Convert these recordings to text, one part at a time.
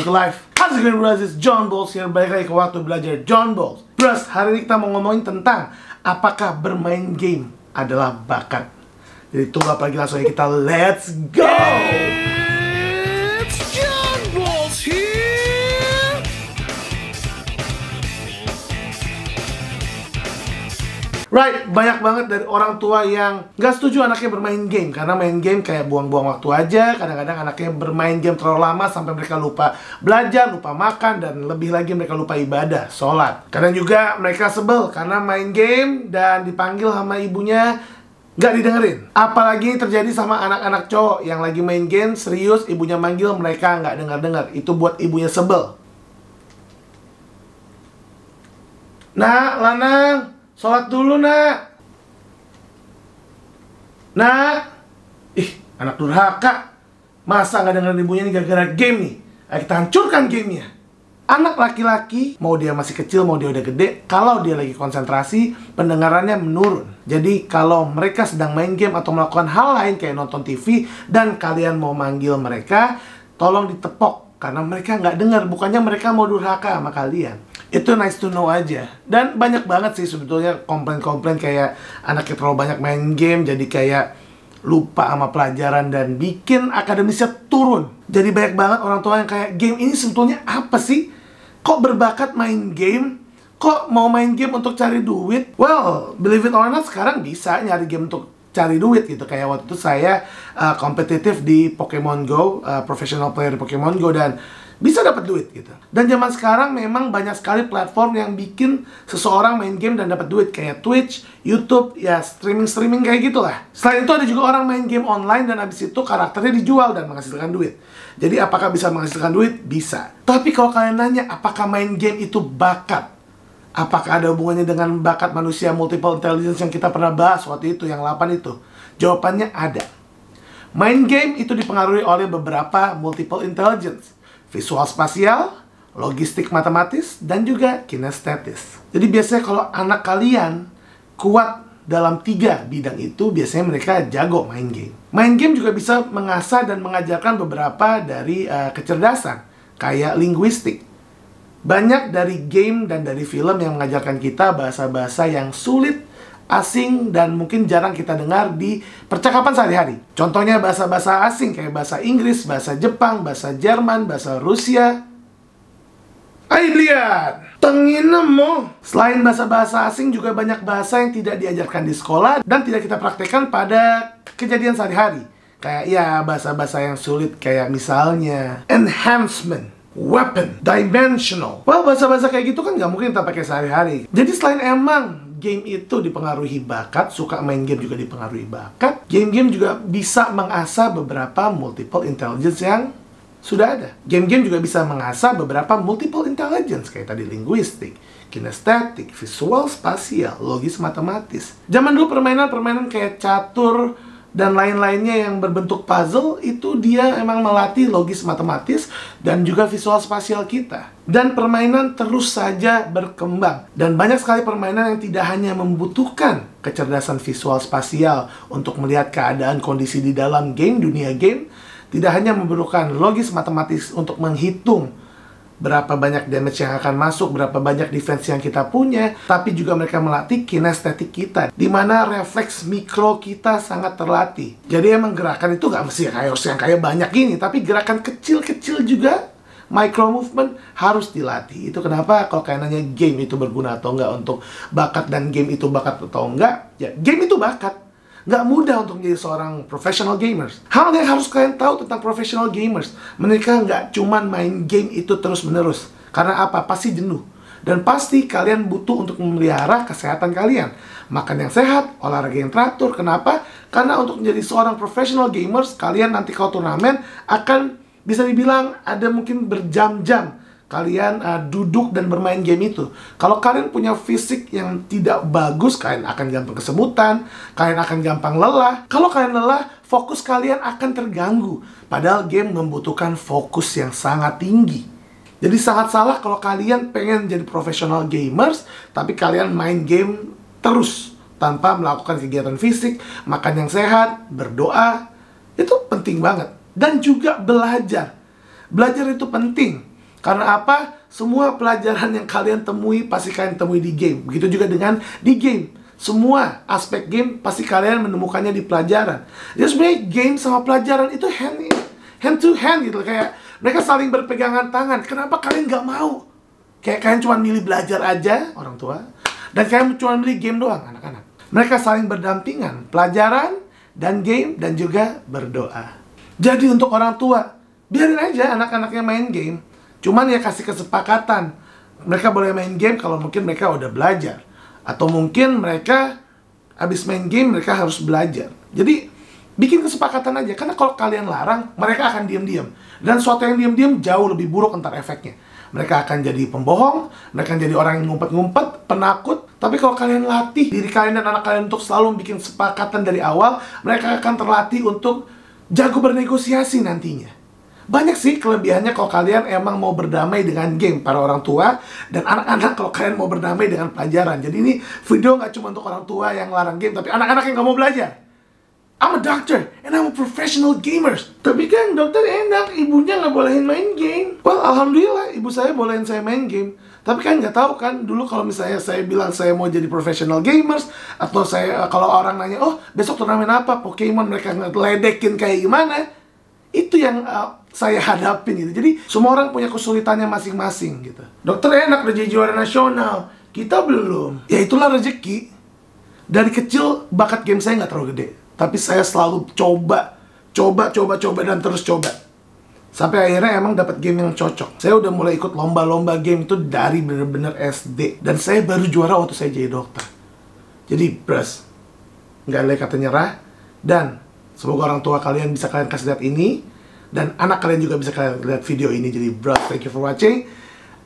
welcome to live. How's it going, bros? It's John Balls here. Balik lagi ke waktu belajar John Balls. Bros, hari ini kita mau ngomongin tentang apakah bermain game adalah bakat. Jadi tunggu apa lagi, langsung aja kita let's go. It's John Balls here. Right, banyak banget dari orang tua yang gak setuju anaknya bermain game. Karena main game kayak buang-buang waktu aja. Kadang-kadang anaknya bermain game terlalu lama sampai mereka lupa belajar, lupa makan, dan lebih lagi mereka lupa ibadah, sholat. Kadang juga mereka sebel karena main game dan dipanggil sama ibunya gak didengerin. Apalagi terjadi sama anak-anak cowok yang lagi main game serius, ibunya manggil mereka gak dengar-dengar. Itu buat ibunya sebel. Nak, Lanang, sholat dulu, nak. Nak. Ih, anak durhaka. Masa nggak dengerin ibunya nih gara-gara game nih? Ayo kita hancurkan gamenya. Anak laki-laki, mau dia masih kecil, mau dia udah gede, kalau dia lagi konsentrasi, pendengarannya menurun. Jadi kalau mereka sedang main game atau melakukan hal lain kayak nonton TV, dan kalian mau manggil mereka, tolong ditepok. Karena mereka nggak dengar, bukannya mereka mau durhaka sama kalian. Itu nice to know aja. Dan banyak banget sih sebetulnya komplain-komplain kayak anaknya terlalu banyak main game, jadi kayak lupa sama pelajaran dan bikin akademisnya turun. Jadi banyak banget orang tua yang kayak, game ini sebetulnya apa sih? Kok berbakat main game? Kok mau main game untuk cari duit? Well, believe it or not, sekarang bisa nyari game untuk cari duit gitu. Kayak waktu itu saya kompetitif di Pokemon Go, professional player di Pokemon Go, dan bisa dapat duit gitu. Dan zaman sekarang memang banyak sekali platform yang bikin seseorang main game dan dapat duit, kayak Twitch, YouTube, ya streaming kayak gitulah. Selain itu ada juga orang main game online dan abis itu karakternya dijual dan menghasilkan duit. Jadi apakah bisa menghasilkan duit? Bisa. Tapi kalau kalian nanya apakah main game itu bakat? Apakah ada hubungannya dengan bakat manusia multiple intelligence yang kita pernah bahas waktu itu, yang 8 itu? Jawabannya ada. Main game itu dipengaruhi oleh beberapa multiple intelligence. Visual spasial, logistik matematis, dan juga kinestetis. Jadi biasanya kalau anak kalian kuat dalam 3 bidang itu, biasanya mereka jago main game. Main game juga bisa mengasah dan mengajarkan beberapa dari kecerdasan, kayak linguistik. Banyak dari game dan dari film yang mengajarkan kita bahasa-bahasa yang sulit, asing, dan mungkin jarang kita dengar di percakapan sehari-hari. Contohnya bahasa-bahasa asing kayak bahasa Inggris, bahasa Jepang, bahasa Jerman, bahasa Rusia. Ayo lihat, tenginemu. Selain bahasa-bahasa asing, juga banyak bahasa yang tidak diajarkan di sekolah dan tidak kita praktekkan pada kejadian sehari-hari. Kayak ya bahasa-bahasa yang sulit kayak misalnya enhancement, weapon, dimensional. Well, bahasa-bahasa kayak gitu kan nggak mungkin kita pakai sehari-hari. Jadi selain emang game itu dipengaruhi bakat, suka main game juga dipengaruhi bakat, game-game juga bisa mengasah beberapa multiple intelligence yang sudah ada. Game-game juga bisa mengasah beberapa multiple intelligence, kayak tadi linguistik, kinestetik, visual spasial, logis matematis. Zaman dulu permainan-permainan kayak catur dan lain-lainnya yang berbentuk puzzle, itu dia emang melatih logis matematis dan juga visual spasial kita. Dan permainan terus saja berkembang. Dan banyak sekali permainan yang tidak hanya membutuhkan kecerdasan visual spasial untuk melihat keadaan kondisi di dalam game, dunia game. Tidak hanya membutuhkan logis matematis untuk menghitung berapa banyak damage yang akan masuk, berapa banyak defense yang kita punya, tapi juga mereka melatih kinestetik kita, dimana refleks mikro kita sangat terlatih. Jadi emang gerakan itu gak mesti yang kayak banyak ini, tapi gerakan kecil-kecil juga, micro movement, harus dilatih. Itu kenapa kalau kalian nanya game itu berguna atau enggak untuk bakat, dan game itu bakat atau enggak, ya game itu bakat. Nggak mudah untuk menjadi seorang professional gamers. Hal yang harus kalian tahu tentang professional gamers, mereka nggak cuman main game itu terus-menerus. Karena apa? Pasti jenuh. Dan pasti kalian butuh untuk memelihara kesehatan kalian. Makan yang sehat, olahraga yang teratur. Kenapa? Karena untuk menjadi seorang professional gamers, kalian nanti kalau turnamen akan bisa dibilang ada mungkin berjam-jam kalian duduk dan bermain game itu. Kalau kalian punya fisik yang tidak bagus, kalian akan gampang kesemutan, kalian akan gampang lelah. Kalau kalian lelah, fokus kalian akan terganggu. Padahal game membutuhkan fokus yang sangat tinggi. Jadi sangat salah kalau kalian pengen jadi professional gamers, tapi kalian main game terus tanpa melakukan kegiatan fisik, makan yang sehat, berdoa. Itu penting banget. Dan juga belajar. Belajar itu penting. Karena apa? Semua pelajaran yang kalian temui pasti kalian temui di game. Begitu juga dengan di game. Semua aspek game pasti kalian menemukannya di pelajaran. Jadi sebenarnya game sama pelajaran itu hand to hand gitu. Kayak mereka saling berpegangan tangan. Kenapa kalian nggak mau? Kayak kalian cuma milih belajar aja, orang tua. Dan kalian cuma milih game doang, anak-anak. Mereka saling berdampingan. Pelajaran dan game dan juga berdoa. Jadi untuk orang tua, biarin aja anak-anaknya main game. Cuman ya kasih kesepakatan. Mereka boleh main game kalau mungkin mereka udah belajar. Atau mungkin mereka habis main game mereka harus belajar. Jadi bikin kesepakatan aja. Karena kalau kalian larang, mereka akan diam-diam. Dan sesuatu yang diam-diam jauh lebih buruk entar efeknya. Mereka akan jadi pembohong, mereka akan jadi orang yang ngumpet-ngumpet, penakut. Tapi kalau kalian latih diri kalian dan anak kalian untuk selalu bikin kesepakatan dari awal, mereka akan terlatih untuk jago bernegosiasi nantinya. Banyak sih kelebihannya kalau kalian emang mau berdamai dengan game, para orang tua. Dan anak-anak kalau kalian mau berdamai dengan pelajaran. Jadi ini video nggak cuma untuk orang tua yang larang game, tapi anak-anak yang nggak mau belajar. I'm a doctor and I'm a professional gamer. Tapi kan dokter enak, ibunya nggak bolehin main game. Well, alhamdulillah ibu saya bolehin saya main game. Tapi kan nggak tahu kan, dulu kalau misalnya saya bilang saya mau jadi professional gamers, atau saya kalau orang nanya, oh besok turnamen apa, Pokemon, mereka ngeledekin kayak gimana, itu yang saya hadapin gitu. Jadi semua orang punya kesulitannya masing-masing gitu. Dokter enak udah jadi juara nasional, kita belum. Ya itulah rezeki. Dari kecil bakat game saya nggak terlalu gede, tapi saya selalu coba dan terus coba. Sampai akhirnya emang dapat game yang cocok. Saya udah mulai ikut lomba-lomba game itu dari bener-bener SD. Dan saya baru juara waktu saya jadi dokter. Jadi, bros, nggak boleh kata nyerah. Dan semoga orang tua kalian bisa kalian kasih lihat ini. Dan anak kalian juga bisa kalian lihat video ini. Jadi, bros, thank you for watching.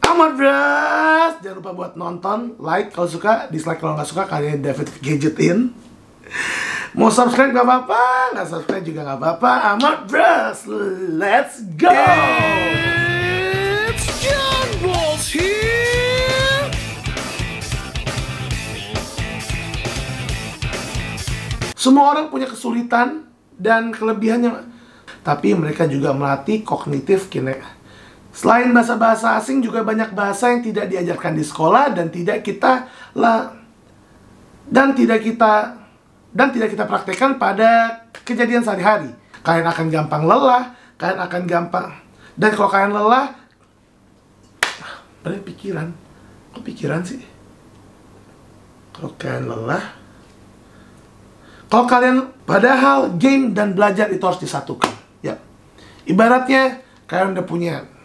Amat, bros! Jangan lupa buat nonton, like kalau suka, dislike kalau nggak suka, kalian David gadgetin. Mau subscribe gak apa-apa, nggak subscribe juga gak apa-apa. Amat, bros, let's go! It's John Balls here! Semua orang punya kesulitan dan kelebihannya, tapi mereka juga melatih kognitif kinesis. Selain bahasa-bahasa asing, juga banyak bahasa yang tidak diajarkan di sekolah dan tidak kita praktekkan pada kejadian sehari-hari. Kalian akan gampang lelah, kalian akan gampang. Dan kalau kalian lelah, ada pikiran. Kok pikiran sih? Kalau kalian lelah, kalau kalian, padahal game dan belajar itu harus disatukan. Ya, ibaratnya kalian udah punya